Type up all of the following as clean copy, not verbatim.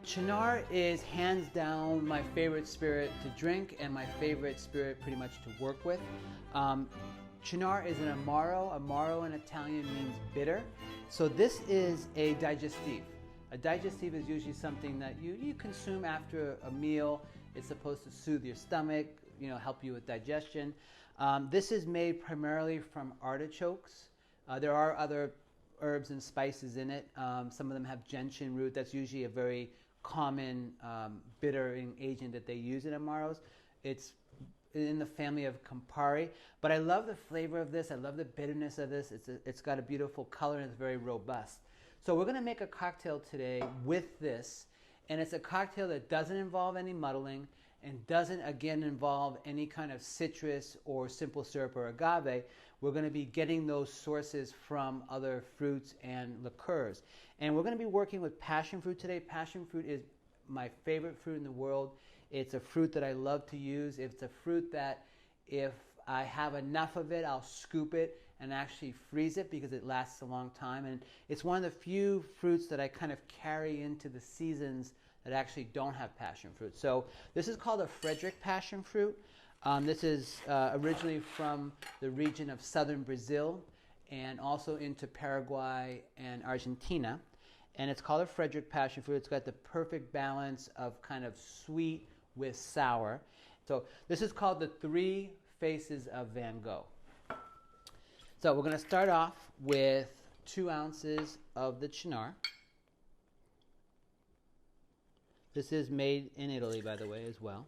Cynar is hands down my favorite spirit to drink and my favorite spirit pretty much to work with. Cynar is an amaro. Amaro in Italian means bitter. So this is a digestive. A digestive is usually something that you consume after a meal. It's supposed to soothe your stomach, help you with digestion. This is made primarily from artichokes. There are other herbs and spices in it. Some of them have gentian root. That's usually a very common bittering agent that they use in amaros. It's in the family of Campari, but I love the flavor of this. I love the bitterness of this. It's got a beautiful color and it's very robust. So we're going to make a cocktail today with this, and it's a cocktail that doesn't involve any muddling and doesn't again involve any kind of citrus or simple syrup or agave. We're going to be getting those sources from other fruits and liqueurs. And we're going to be working with passion fruit today. Passion fruit is my favorite fruit in the world. It's a fruit that I love to use. It's a fruit that if I have enough of it, I'll scoop it and actually freeze it because it lasts a long time. And it's one of the few fruits that I kind of carry into the seasons that actually don't have passion fruit. So this is called a Frederick passion fruit. This is originally from the region of southern Brazil and also into Paraguay and Argentina. And it's called a Frederick passion fruit. It's got the perfect balance of kind of sweet with sour. So this is called the Three Faces of Van Gogh. So we're going to start off with 2 ounces of the Cynar. This is made in Italy, by the way, as well.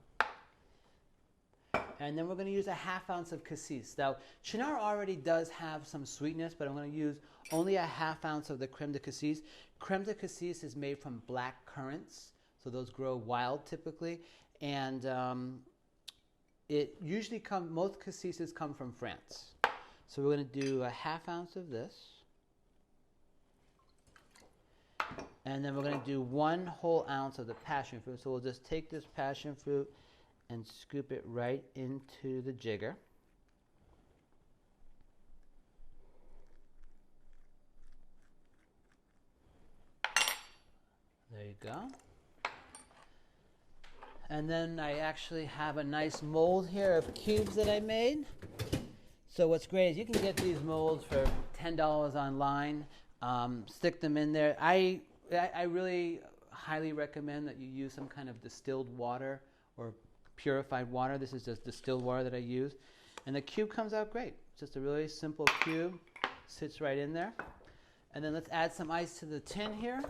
And then we're going to use a 1/2 ounce of cassis. Now, Cynar already does have some sweetness, but I'm going to use only a 1/2 ounce of the Creme de Cassis. Creme de Cassis is made from black currants, so those grow wild typically. And it usually most cassis come from France. So we're going to do a 1/2 ounce of this. And then we're going to do 1 whole ounce of the passion fruit. So we'll just take this passion fruit and scoop it right into the jigger. There you go. And then I actually have a nice mold here of cubes that I made. So what's great is you can get these molds for $10 online. Stick them in there. I really highly recommend that you use some kind of distilled water or purified water. This is just distilled water that I use. And the cube comes out great. It's just a really simple cube. Sits right in there. And then let's add some ice to the tin here.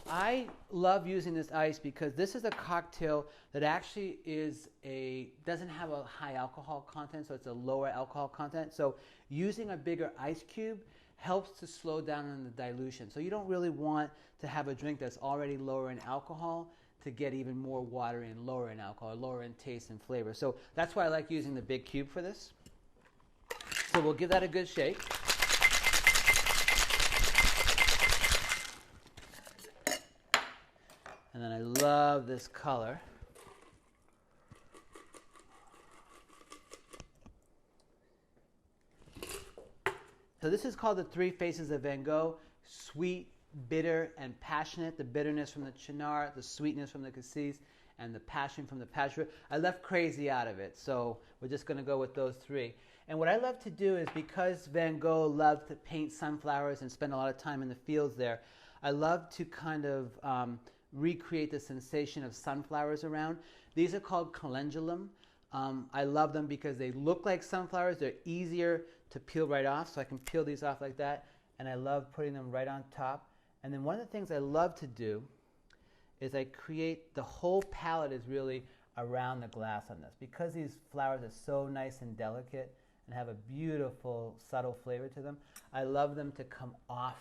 I love using this ice because this is a cocktail that actually doesn't have a high alcohol content, so it's a lower alcohol content. So using a bigger ice cube helps to slow down on the dilution. So you don't really want to have a drink that's already lower in alcohol to get even more watery and lower in alcohol, lower in taste and flavor. So that's why I like using the big cube for this. So we'll give that a good shake. And then I love this color. So this is called the Three Faces of Van Gogh. Sweet, bitter, and passionate. The bitterness from the Cynar, the sweetness from the cassis, and the passion from the passion fruit. I left crazy out of it, so we're just going to go with those 3. And what I love to do is, because Van Gogh loved to paint sunflowers and spend a lot of time in the fields there, I love to kind of recreate the sensation of sunflowers around. These are called calendulum. I love them because they look like sunflowers. They're easier to peel right off, so I can peel these off like that. And I love putting them right on top. And then one of the things I love to do is I create the whole palette is really around the glass on this. Because these flowers are so nice and delicate and have a beautiful, subtle flavor to them, I love them to come off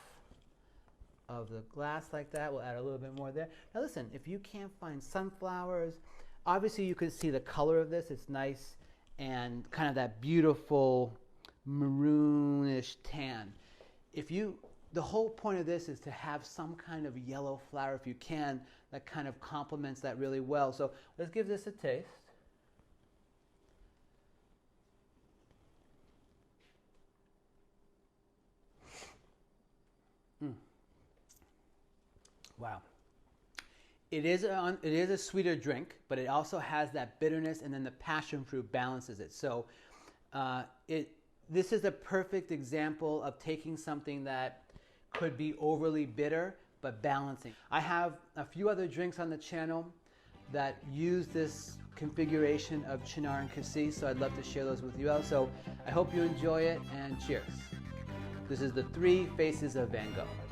of the glass like that. We'll add a little bit more there. Now listen, if you can't find sunflowers, obviously you can see the color of this. It's nice and kind of that beautiful maroonish tan. The whole point of this is to have some kind of yellow flower, if you can, that kind of complements that really well. So let's give this a taste. Wow. It is a sweeter drink, but it also has that bitterness, and then the passion fruit balances it. So this is a perfect example of taking something that could be overly bitter, but balancing. I have a few other drinks on the channel that use this configuration of Cynar and Cassis, so I'd love to share those with you all. So I hope you enjoy it, and cheers. This is the 3 Faces of Van Gogh.